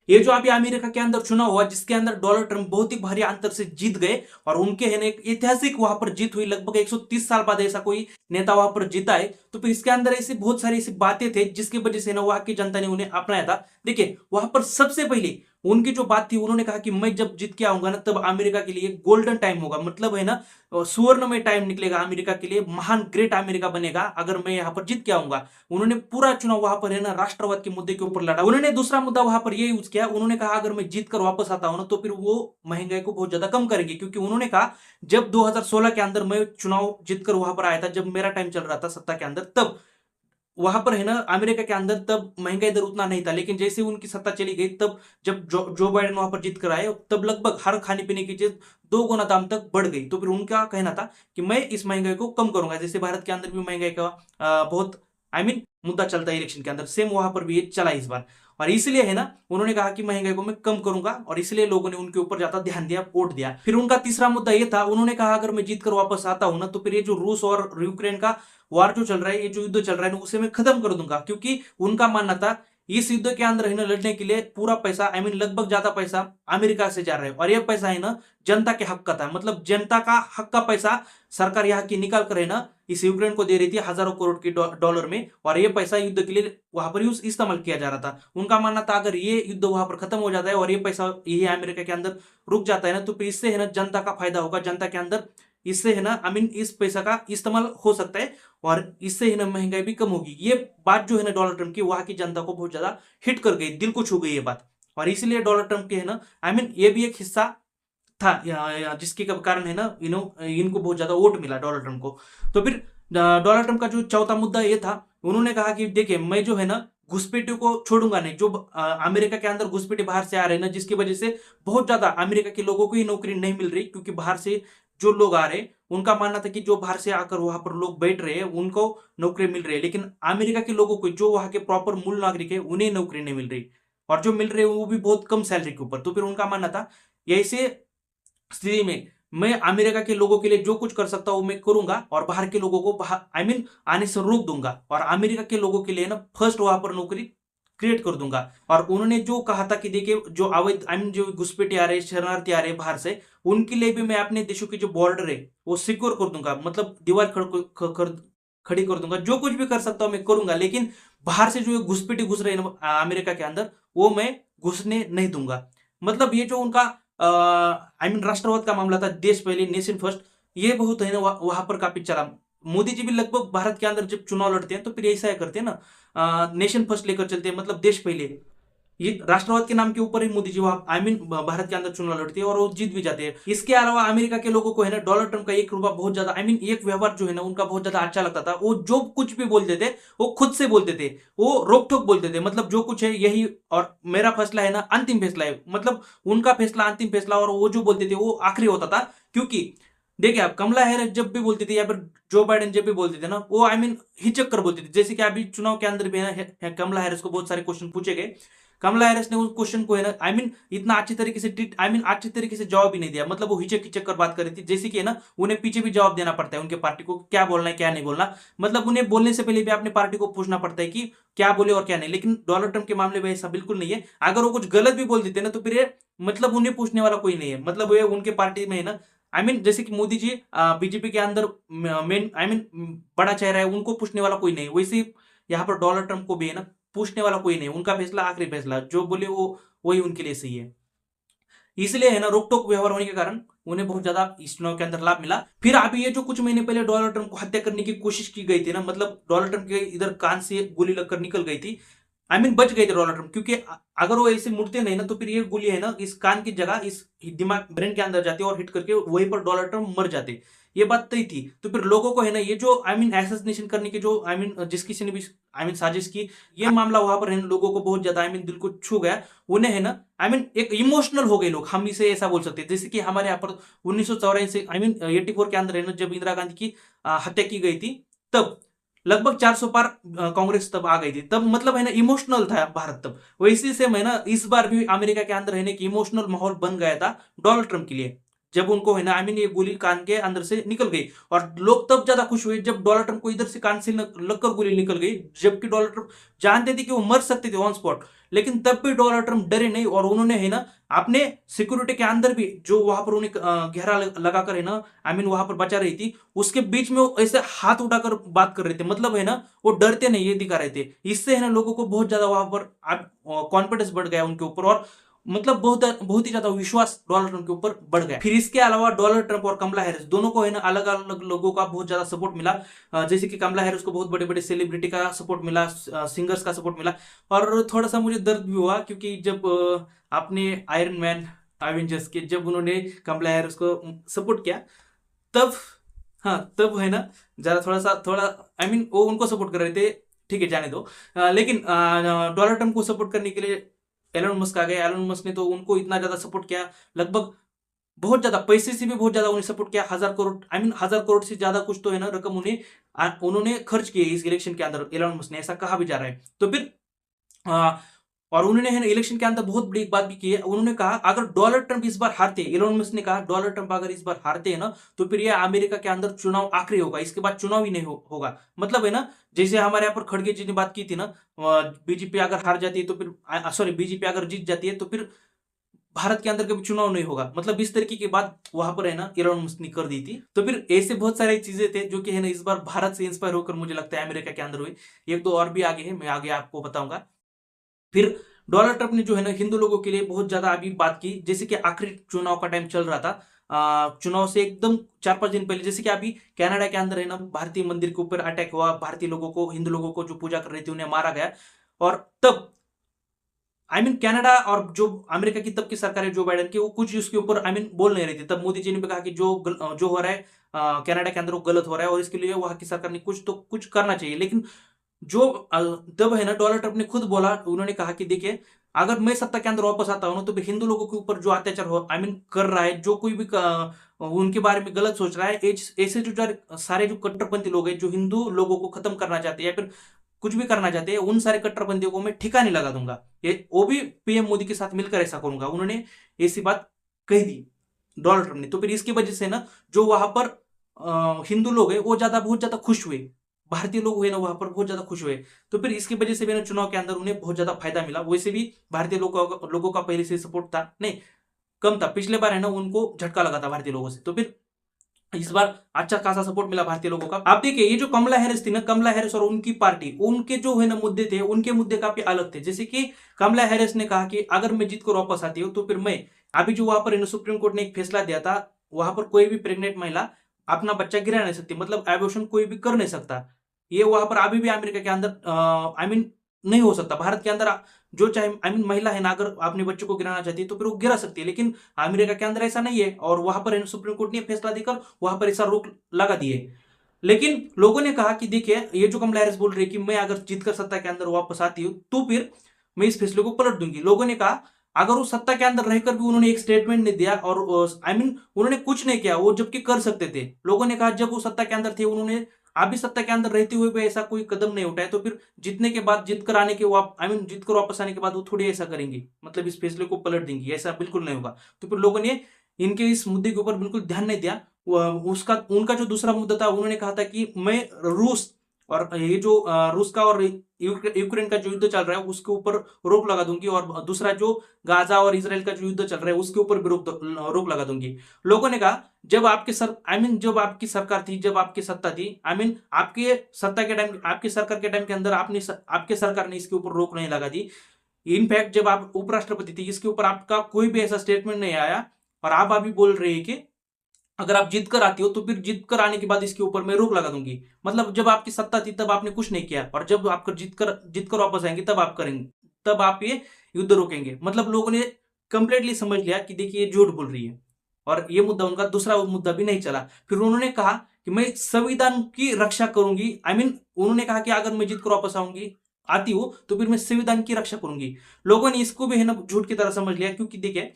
ये जो अभी अमेरिका के अंदर चुनाव हुआ जिसके अंदर डोनाल्ड ट्रंप बहुत ही भारी अंतर से जीत गए और उनके है ना एक ऐतिहासिक वहां पर जीत हुई, लगभग 130 साल बाद ऐसा कोई नेता वहां पर जीता है। तो फिर इसके अंदर ऐसी बहुत सारी ऐसी बातें थे जिसकी वजह से ना वहां की जनता ने उन्हें अपनाया था। देखिए वहां पर सबसे पहले उनकी जो बात थी, उन्होंने कहा कि मैं जब जीत के आऊंगा ना तब अमेरिका के लिए गोल्डन टाइम होगा, मतलब है ना सुवर्ण में टाइम निकलेगा अमेरिका के लिए, महान ग्रेट अमेरिका बनेगा अगर मैं यहाँ पर जीत के आऊंगा। उन्होंने पूरा चुनाव वहां पर है ना राष्ट्रवाद के मुद्दे के ऊपर लड़ा। उन्होंने दूसरा मुद्दा वहां पर ये यूज किया, उन्होंने कहा अगर मैं जीत कर वापस आता हूं ना तो फिर वो महंगाई को बहुत ज्यादा कम करेंगे, क्योंकि उन्होंने कहा जब 2016 के अंदर मैं चुनाव जीतकर वहां पर आया था, जब मेरा टाइम चल रहा था सत्ता के अंदर, तब वहां पर है ना अमेरिका के अंदर तब महंगाई दर उतना नहीं था, लेकिन जैसे उनकी सत्ता चली गई तब जब जो बाइडेन वहां पर जीत कर आए तब लगभग हर खाने पीने की चीज 2 गुना दाम तक बढ़ गई। तो फिर उनका कहना था कि मैं इस महंगाई को कम करूंगा। जैसे भारत के अंदर भी महंगाई का बहुत मुद्दा चलता है इलेक्शन के अंदर, सेम वहां पर भी ये चला इस बार। और इसलिए है ना उन्होंने कहा कि महंगाई को मैं कम करूंगा और इसलिए लोगों ने उनके ऊपर ज्यादा ध्यान दिया, वोट दिया। फिर उनका तीसरा मुद्दा ये था, उन्होंने कहा अगर मैं जीत कर वापस आता हूं ना तो फिर ये जो रूस और यूक्रेन का वार जो चल रहा है, ये जो युद्ध चल रहा है ना उसे मैं खत्म कर दूंगा, क्योंकि उनका मानना था इस युद्ध के अंदर है ना लड़ने के लिए पूरा पैसा लगभग ज्यादा पैसा अमेरिका से जा रहा है और ये पैसा है ना जनता के हक का था, मतलब जनता का हक का पैसा सरकार यहाँ की निकाल कर है ना इस यूक्रेन को दे रही थी हजारों करोड़ के डॉलर में, और ये पैसा युद्ध के लिए वहां पर यूज इस्तेमाल किया जा रहा था। उनका मानना था अगर ये युद्ध वहां पर खत्म हो जाता है और ये पैसा यही अमेरिका के अंदर रुक जाता है ना तो फिर इससे है ना जनता का फायदा होगा, जनता के अंदर इससे है ना इस पैसा का इस्तेमाल हो सकता है और इससे है ना महंगाई भी कम होगी। ये बात जो है ना डोनाल्ड ट्रंप की वहां की जनता को बहुत ज्यादा हिट कर गई, दिल को छू गई ये बात, और इसलिए डोनाल्ड ट्रंप के है ना ये भी एक हिस्सा था जिसके कारण है ना इनको बहुत ज्यादा वोट मिला डोनाल्ड ट्रंप को। तो फिर डोनाल्ड ट्रंप का जो चौथा मुद्दा ये था, उन्होंने कहा कि देखिए मैं जो है ना घुसपैठियों को छोड़ूंगा नहीं, जो अमेरिका के अंदर घुसपैठे बाहर से आ रहे हैं ना जिसकी वजह से बहुत ज्यादा अमेरिका के लोगों को ही नौकरी नहीं मिल रही, क्योंकि बाहर से जो लोग आ रहे हैं उनका मानना था कि जो बाहर से आकर वहां पर लोग बैठ रहे हैं उनको नौकरी मिल रही है, लेकिन अमेरिका के लोगों को जो वहां के प्रॉपर मूल नागरिक है उन्हें नौकरी नहीं मिल रही, और जो मिल रहे हैं वो भी बहुत कम सैलरी के ऊपर। तो फिर उनका मानना था ऐसे स्थिति में मैं अमेरिका के लोगों के लिए जो कुछ कर सकता हूं मैं करूंगा और बाहर के लोगों को आने से रोक दूंगा, और अमेरिका के लोगों के लिए ना फर्स्ट वहां पर नौकरी क्रिएट कर दूंगा। और उन्होंने जो कहा था कि देखिए जो अवैध जो घुसपैठे आ रहे शरणार्थी आ रहे बाहर से उनके लिए भी मैं अपने देशों की जो बॉर्डर है वो सिक्योर कर दूंगा, मतलब दीवार खड़ी कर दूंगा, जो कुछ भी कर सकता हूं मैं करूंगा, लेकिन बाहर से जो घुसपैठे घुस रहे हैं अमेरिका के अंदर वो मैं घुसने नहीं दूंगा। मतलब ये जो उनका राष्ट्रवाद का मामला था, देश पहले नेशन फर्स्ट, ये बहुत है ना वहां पर काफी चला। मोदी जी भी लगभग भारत के अंदर जब चुनाव लड़ते हैं तो फिर ऐसा करते हैं ना नेशन फर्स्ट लेकर चलते हैं, मतलब देश पहले, ये राष्ट्रवाद के नाम के ऊपर ही मोदी जी वहां भारत के अंदर चुनाव लड़ते हैं और वो जीत भी जाते हैं। इसके अलावा अमेरिका के लोगों को है ना डोनाल्ड ट्रंप का एक रुपया बहुत ज्यादा एक व्यवहार जो है ना उनका बहुत ज्यादा अच्छा लगता था। वो जो कुछ भी बोलते थे वो खुद से बोलते थे, वो रोक टोक बोलते थे, मतलब जो कुछ है यही और मेरा फैसला है ना अंतिम फैसला है, मतलब उनका फैसला अंतिम फैसला, और वो जो बोलते थे वो आखिरी होता था। क्योंकि देखिए आप कमला हैरिस जब भी बोलती थी या फिर जो बाइडेन जब भी बोलते थे ना वो हिचक कर बोलते थे। जैसे कि अभी चुनाव के अंदर भी है कमला हैरिस को बहुत सारे क्वेश्चन पूछे गए, कमला हैरिस ने उस क्वेश्चन को है ना इतना अच्छी तरीके से ट्रीट अच्छी तरीके से जवाब भी नहीं दिया, मतलब वो हिचक हिचक कर बात कर रही थी, जैसे कि है ना उन्हें पीछे भी जवाब देना पड़ता है उनके पार्टी को क्या बोलना है क्या नहीं बोलना, मतलब उन्हें बोलने से पहले भी अपने पार्टी को पूछना पड़ता है कि क्या बोले और क्या नहीं। लेकिन डोनाल्ड ट्रंप के मामले में ऐसा बिल्कुल नहीं है, अगर वो कुछ गलत भी बोल देते ना तो फिर मतलब उन्हें पूछने वाला कोई नहीं है, मतलब वो उनके पार्टी में है ना जैसे कि मोदी जी बीजेपी के अंदर मेन बड़ा चेहरा है, उनको पूछने वाला कोई नहीं, वैसे यहाँ पर डोनाल्ड ट्रंप को भी है ना पूछने वाला कोई नहीं, उनका फैसला आखिरी फैसला, जो बोले वो वही उनके लिए सही है। इसलिए है ना रोक टोक व्यवहार होने के कारण उन्हें बहुत ज्यादा इस चुनाव के अंदर लाभ मिला। फिर अभी ये जो कुछ महीने पहले डोनाल्ड ट्रंप को हत्या करने की कोशिश की गई थी ना, मतलब डोनाल्ड ट्रंप के इधर कान से गोली लगकर निकल गई थी, बच गए थे डोनाल्ड ट्रंप, क्योंकि अगर वो ऐसे मुड़ते नहीं ना तो फिर ये गोली है ना इस कान की जगह इस दिमाग ब्रेन के अंदर जाती है और हिट करके वहीं पर डोनाल्ड ट्रंप मर जाते। ये बात तय थी। तो फिर लोगों को है ना ये जो एसेसिनेशन करने की जो जिस किसी ने भी साजिश की, ये मामला वहां पर है ना लोगों को बहुत ज्यादा दिल को छू गया। उन्हें है ना एक इमोशनल हो गए लोग, हम इसे ऐसा बोल सकते हैं। जैसे कि हमारे यहाँ पर 1984 84 के अंदर है ना जब इंदिरा गांधी की हत्या की गई थी, तब लगभग 400 पार कांग्रेस तब आ गई थी, तब मतलब है ना इमोशनल था भारत तब। वैसे से मैं ना इस बार भी अमेरिका के अंदर रहने की इमोशनल माहौल बन गया था डोनाल्ड ट्रंप के लिए। जब उनको है ना आई मीन ये गोली कान के अंदर से निकल गई, और लोग तब ज्यादा खुश हुए जब डोनाल्ड ट्रंप को इधर से कान से लगकर गोली निकल गई, जबकि डोनाल्ड ट्रंप जानते थे कि वो मर सकते थे ऑन स्पॉट, लेकिन तब भी डोनाल्ड ट्रंप डरे नहीं, और उन्होंने है ना अपने सिक्योरिटी के अंदर भी जो वहां पर उन्हें घेरा लगाकर है ना आई मीन वहां पर बचा रही थी, उसके बीच में वो ऐसे हाथ उठाकर बात कर रहे थे, मतलब है ना वो डरते नहीं ये दिखा रहे थे। इससे है ना लोगों को बहुत ज्यादा वहां पर कॉन्फिडेंस बढ़ गया उनके ऊपर, और मतलब बहुत बहुत ही ज्यादा विश्वास डोनाल्ड ट्रंप के ऊपर बढ़ गया। फिर इसके अलावा डोनाल्ड ट्रंप और कमला हैरिस दोनों को है ना अलग अलग लोगों का बहुत ज्यादा सपोर्ट मिला। जैसे कि कमला हैरिस को बहुत बड़े बड़े सेलिब्रिटी का सपोर्ट मिला, सिंगर्स का सपोर्ट मिला, और थोड़ा सा मुझे दर्द भी हुआ क्योंकि जब आपने आयरन मैन एवेंजर्स के जब उन्होंने कमला हैरिस को सपोर्ट किया, तब हाँ तब है ना जरा थोड़ा आई मीन वो उनको सपोर्ट कर रहे थे, ठीक है जाने दो। लेकिन डोनाल्ड ट्रंप को सपोर्ट करने के लिए एलन मस्क आ गए। एलन मस्क ने तो उनको इतना ज्यादा सपोर्ट किया, लगभग बहुत ज्यादा पैसे से भी बहुत ज्यादा उन्हें सपोर्ट किया, 1,000 करोड़ आई मीन 1,000 करोड़ से ज्यादा कुछ तो है ना रकम उन्हें उन्होंने खर्च किए इस इलेक्शन के अंदर, एलन मस्क ने ऐसा कहा भी जा रहा है। तो फिर और उन्होंने है ना इलेक्शन के अंदर बहुत बड़ी एक बात भी की है, उन्होंने कहा अगर डोनाल्ड ट्रंप इस बार हारते, एलन मस्क ने कहा डोनाल्ड ट्रंप अगर इस बार हारते हैं ना तो फिर ये अमेरिका के अंदर चुनाव आखिरी होगा, इसके बाद चुनाव ही नहीं होगा। मतलब है ना जैसे हमारे यहाँ पर खड़गे जी ने बात की थी ना, बीजेपी अगर हार जाती है तो फिर सॉरी बीजेपी अगर जीत जाती है तो फिर भारत के अंदर कभी चुनाव नहीं होगा, मतलब इस तरीके की बात वहां पर है ना एलन मस्क ने कर दी थी। तो फिर ऐसे बहुत सारी चीजें थे जो कि है ना इस बार भारत से इंस्पायर होकर मुझे लगता है अमेरिका के अंदर हुई। एक दो और भी आगे है, मैं आगे आपको बताऊंगा। फिर डोनाल्ड ट्रंप ने जो है ना हिंदू लोगों के लिए बहुत ज्यादा अभी बात की, जैसे कि आखिरी चुनाव का टाइम चल रहा था, चुनाव से एकदम 4-5 दिन पहले, जैसे कि अभी कनाडा के अंदर है ना भारतीय मंदिर के ऊपर अटैक हुआ, भारतीय लोगों को हिंदू लोगों को जो पूजा कर रहे थे उन्हें मारा गया, और तब आई मीन कनाडा और जो अमेरिका की तब की सरकार है जो बाइडेन की, वो कुछ उसके ऊपर आई मीन बोल नहीं रही थी। तब मोदी जी ने भी कहा कि जो हो रहा है कनाडा के अंदर वो गलत हो रहा है, और इसके लिए वहां की सरकार ने कुछ तो कुछ करना चाहिए। लेकिन जो तब है ना डोनाल्ड ट्रंप ने खुद बोला, उन्होंने कहा कि देखिए अगर मैं सत्ता के अंदर वापस आता हूं ना तो फिर हिंदू लोगों के ऊपर जो अत्याचार हो आई मीन कर रहा है, जो कोई भी उनके बारे में गलत सोच रहा है, ऐसे जो सारे जो कट्टरपंथी लोग हैं जो हिंदू लोगों को खत्म करना चाहते हैं या फिर कुछ भी करना चाहते हैं, उन सारे कट्टरपंथियों को मैं ठिकाने लगा दूंगा, ये वो भी पीएम मोदी के साथ मिलकर ऐसा करूंगा, उन्होंने ऐसी बात कही थी डोनाल्ड ट्रंप ने। तो फिर इसकी वजह से ना जो वहां पर हिंदू लोग हैं वो बहुत ज्यादा खुश हुए, भारतीय लोग हुए ना वहां पर बहुत ज्यादा खुश हुए। तो फिर इसकी वजह से भी ना चुनाव के अंदर उन्हें बहुत ज्यादा फायदा मिला। वैसे भी भारतीय लोगों का पहले से सपोर्ट था, नहीं कम था, पिछले बार है ना उनको झटका लगा था भारतीय लोगों से, तो फिर इस बार अच्छा खासा सपोर्ट मिला भारतीय लोगों का। आप देखिए ये जो कमला हैरिस थी ना, कमला हैरिस और उनकी पार्टी, उनके जो है ना मुद्दे थे, उनके मुद्दे काफी अलग थे। जैसे कि कमला हैरिस ने कहा कि अगर मैं जीत कर वापस आती हूँ तो फिर मैं अभी जो वहां पर सुप्रीम कोर्ट ने एक फैसला दिया था, वहां पर कोई भी प्रेग्नेंट महिला अपना बच्चा गिरा नहीं सकती, मतलब एबॉर्शन कोई भी कर नहीं सकता। ये वहां पर अभी भी अमेरिका के अंदर आई मीन नहीं हो सकता। भारत के अंदर जो चाहे आई मीन महिला है ना अगर अपने बच्चों को गिराना चाहती है तो फिर वो गिरा सकती है, लेकिन अमेरिका के अंदर ऐसा नहीं है, और वहां पर सुप्रीम कोर्ट ने फैसला देकर वहां पर ऐसा रोक लगा दिए। लेकिन लोगों ने कहा कि देखिए ये जो कमला हैरिस बोल रही है कि मैं अगर जीतकर सत्ता के अंदर वापस आती हूँ तो फिर मैं इस फैसले को पलट दूंगी। लोगों ने कहा अगर वो सत्ता के अंदर रहकर भी उन्होंने एक स्टेटमेंट नहीं दिया और आई मीन उन्होंने कुछ नहीं किया, वो जबकि कर सकते थे। लोगों ने कहा जब वो सत्ता के अंदर थे उन्होंने अभी सत्ता के अंदर रहते हुए भी ऐसा कोई कदम नहीं उठाया, तो फिर जीतने के बाद जीत कर आने के आई मीन जीत कर वापस आने के बाद वो थोड़ी ऐसा करेंगे, मतलब इस फैसले को पलट देंगे, ऐसा बिल्कुल नहीं होगा। तो फिर लोगों ने इनके इस मुद्दे के ऊपर बिल्कुल ध्यान नहीं दिया। उसका उनका जो दूसरा मुद्दा था, उन्होंने कहा था कि मैं रूस और ये जो रूस का और यूक्रेन का जो युद्ध चल रहा है उसके ऊपर रोक लगा दूंगी, और दूसरा जो गाजा और इसराइल का जो युद्ध चल रहा है उसके ऊपर भी रोक लगा दूंगी। लोगों ने कहा जब आपके आई मीन जब आपकी सरकार थी, जब आपकी सत्ता थी, आई मीन आपके सत्ता के टाइम, आपकी सरकार के टाइम के अंदर आपके सरकार ने इसके ऊपर रोक नहीं लगा दी। इनफैक्ट जब आप उपराष्ट्रपति थे इसके ऊपर आपका कोई भी ऐसा स्टेटमेंट नहीं आया, और आप अभी बोल रहे हैं कि अगर आप जीत कर आती हो तो फिर जीत कर आने के बाद इसके ऊपर मैं रोक लगा दूंगी। मतलब जब आपकी सत्ता थी तब आपने कुछ नहीं किया, और जब आप जीत कर वापस आएंगे तब आप करेंगे, तब आप ये युद्ध रोकेंगे। मतलब लोगों ने कंप्लीटली समझ लिया कि देखिए ये झूठ बोल रही है, और ये मुद्दा उनका दूसरा मुद्दा भी नहीं चला। फिर उन्होंने कहा कि मैं संविधान की रक्षा करूंगी, आई मीन उन्होंने कहा कि अगर मैं जीत कर वापस आती हूँ तो फिर मैं संविधान की रक्षा करूंगी। लोगों ने इसको भी है ना झूठ की तरह समझ लिया, क्योंकि देखिए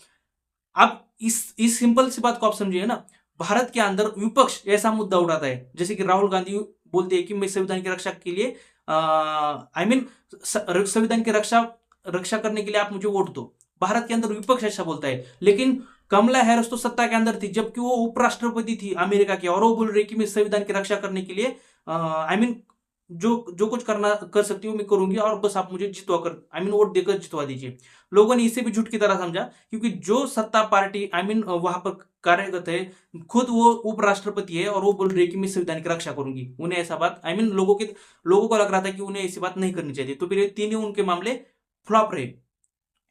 अब इस सिंपल सी बात को आप समझिए ना, भारत के अंदर विपक्ष ऐसा मुद्दा उठाता है जैसे कि राहुल गांधी बोलते हैं कि मैं संविधान की रक्षा के लिए आई मीन संविधान की रक्षा करने के लिए आप मुझे वोट दो। भारत के अंदर विपक्ष ऐसा बोलता है, लेकिन कमला हैरिस तो सत्ता के अंदर थी जबकि वो उपराष्ट्रपति थी अमेरिका की, और वो बोल रही कि मैं संविधान की रक्षा करने के लिए आई मीन जो जो कुछ करना कर सकती हूँ मैं करूंगी, और बस आप मुझे जितवा कर वोट देकर जितवा दीजिए। लोगों ने इसे भी झूठ की तरह समझा, क्योंकि जो सत्ता पार्टी वहां पर कार्यरत है, खुद वो उपराष्ट्रपति है और वो बोल रही है कि मैं संविधान की रक्षा करूंगी। उन्हें ऐसा बात लोगों को लग रहा था कि उन्हें ऐसी बात नहीं करनी चाहिए, तो फिर ये तीनों उनके मामले फ्लॉप रहे।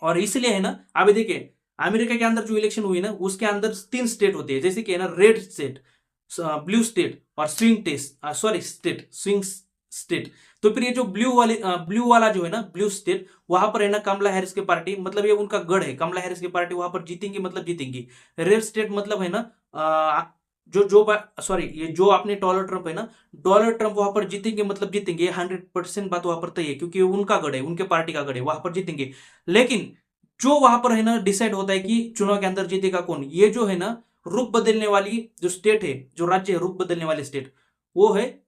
और इसलिए है ना, अभी देखिए अमेरिका के अंदर जो इलेक्शन हुई ना, उसके अंदर 3 स्टेट होते हैं, जैसे कि है ना रेड स्टेट, ब्लू स्टेट और स्विंग स्टेट। तो फिर ये जो ब्लू वाला जो है ना, ब्लू स्टेट, वहां पर है ना कमला हैरिस की पार्टी, मतलब ये उनका गढ़ है, कमला हैरिस की पार्टी वहां पर जीतेंगी मतलब जीतेंगी। रेड स्टेट मतलब है ना जो जो सॉरी ये जो आपने डोनाल्ड ट्रंप है ना, डोनाल्ड ट्रंप वहां पर जीतेंगे मतलब जीतेंगे, 100% बात वहां पर तय है, क्योंकि उनका गढ़ है, उनके पार्टी का गढ़ है, वहां पर जीतेंगे। लेकिन जो वहां पर है ना डिसाइड होता है कि चुनाव के अंदर जीतेगा कौन, ये जो है ना रुख बदलने वाली जो स्टेट है, जो राज्य है रुख बदलने वाली स्टेट, वो है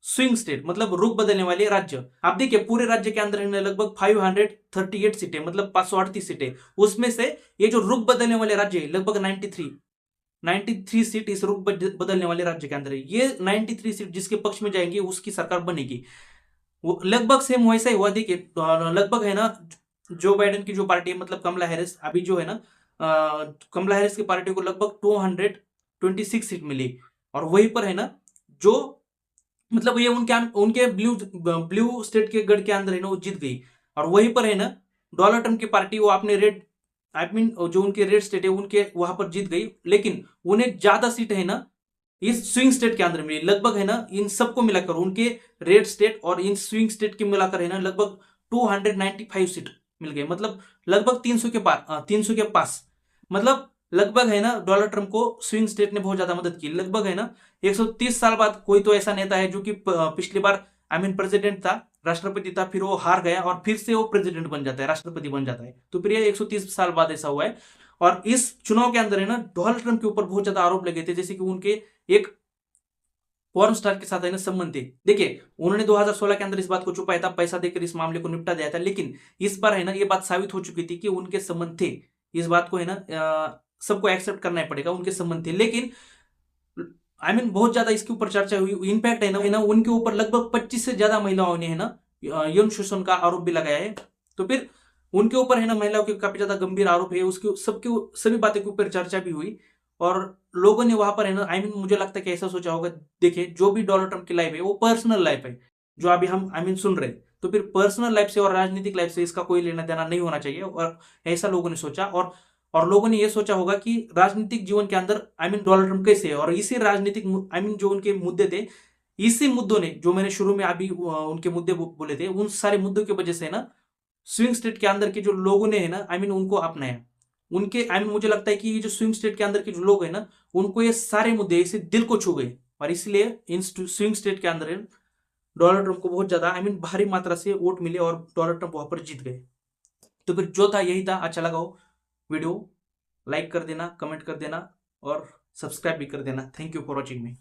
स्विंग स्टेट, मतलब रुख बदलने वाले राज्य। आप देखिए पूरे राज्य के अंदर लगभग 538 सीटें, मतलब 538 सीटें, उसमें से ये जो रुख बदलने वाले राज्य है लगभग 93 सीट इस रुख बदलने वाले राज्य के अंदर है। ये 93 सीट जिसके पक्ष में जाएंगी उसकी सरकार बनेगी। वो लगभग सेम वैसा ही हुआ। देखिए लगभग है ना जो बाइडेन की जो पार्टी है, मतलब कमला हैरिस, अभी जो है ना कमला हैरिस की पार्टी को लगभग 226 सीट मिली, और वहीं पर है ना जो मतलब ये उनके उनके ब्लू स्टेट के गढ़ के अंदर है ना वो जीत गई। और वहीं पर है ना डोनाल्ड ट्रंप की पार्टी वो अपने रेड जो उनके रेड स्टेट है उनके वहां पर जीत गई, लेकिन उन्हें ज्यादा सीट है ना इस स्विंग स्टेट के अंदर मिली। लगभग है ना इन सबको मिलाकर उनके रेड स्टेट और इन स्विंग स्टेट के मिलाकर है ना लगभग 295 सीट मिल गए, मतलब लगभग 300 के पास। मतलब लगभग है ना डोनाल्ड ट्रंप को स्विंग स्टेट ने बहुत ज्यादा मदद की। लगभग है ना 130 साल बाद कोई तो ऐसा नेता है जो कि पिछली बार प्रेसिडेंट था, राष्ट्रपति था, फिर वो हार गया और फिर से वो प्रेसिडेंट बन जाता है, राष्ट्रपति बन जाता है। तो फिर ये 130 साल बाद ऐसा हुआ है। और इस चुनाव के अंदर है ना डोनाल्ड ट्रंप के ऊपर बहुत ज्यादा आरोप लगे थे, जैसे कि उनके एक पॉर्न स्टार के साथ है ना संबंध थे। देखिए उन्होंने 2016 के अंदर इस बात को छुपाया था, पैसा देकर इस मामले को निपटा दिया था, लेकिन इस बार है ना ये बात साबित हो चुकी थी कि उनके संबंध थे। इस बात को है ना सबको एक्सेप्ट करना ही पड़ेगा, उनके संबंध थे। लेकिन बहुत ज्यादा इसके ऊपर चर्चा हुई, इनफैक्ट है ना उनके ऊपर लगभग 25 से ज्यादा महिलाओं ने है ना यौन शोषण का आरोप भी लगाया है। तो फिर उनके ऊपर है ना महिलाओं के काफी ज्यादा गंभीर आरोप है, उसके सबके सभी बातों के ऊपर चर्चा भी हुई। और लोगों ने वहां पर है ना मुझे लगता है कि ऐसा सोचा होगा, देखिए जो भी डोनाल्ड ट्रंप की लाइफ है वो पर्सनल लाइफ है, जो अभी हम सुन रहे हैं, तो फिर पर्सनल लाइफ से और राजनीतिक लाइफ से इसका कोई लेना देना नहीं होना चाहिए, और ऐसा लोगों ने सोचा। और लोगों ने यह सोचा होगा कि राजनीतिक जीवन के अंदर डोनाल्ड ट्रंप कैसे है, और इसी राजनीतिक जो उनके मुद्दे थे, इसी मुद्दों ने जो मैंने शुरू में अभी उनके मुद्दे बोले थे, उन सारे मुद्दों की वजह से ना स्विंग स्टेट के अंदर के जो लोगों ने है ना उनको अपनाया। उनके मुझे लगता है कि ये जो स्विंग स्टेट के अंदर के जो लोग हैं ना, उनको ये सारे मुद्दे इसे दिल को छू गए, और इसलिए इन स्विंग स्टेट के अंदर डोनाल्ड ट्रंप को बहुत ज्यादा भारी मात्रा से वोट मिले और डोनाल्ड ट्रंप वहां पर जीत गए। तो फिर जो था यही था। अच्छा लगा हो वीडियो, लाइक कर देना, कमेंट कर देना और सब्सक्राइब भी कर देना। Thank you for watching me.